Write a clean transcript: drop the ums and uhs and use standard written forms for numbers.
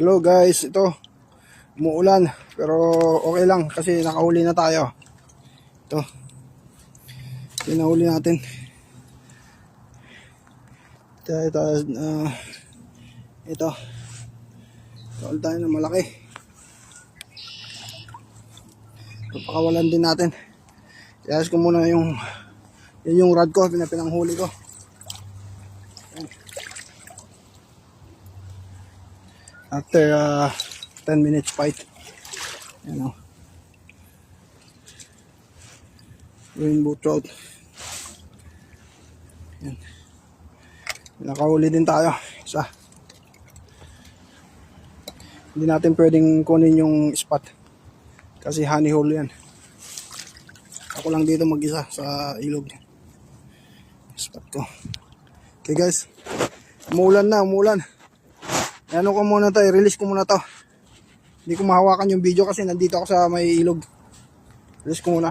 Hello guys, ito umuulan pero okay lang kasi nakahuli na tayo. Ito, pinahuli natin. Ito kahuli tayo ng malaki. Papakawalan din natin. Iayos ko muna yung rod ko, pinanghuli ko. After 10 minutes fight, rainbow trout. Yan. Nakahuli din tayo isa. Hindi natin pwedeng kunin yung spot kasi honey hole yan. Ako lang dito mag-isa sa ilog spot ko. Okay guys, umuulan. Ano ko muna to, i-release ko muna to. Hindi ko mahawakan yung video kasi nandito ako sa may ilog. Release ko muna.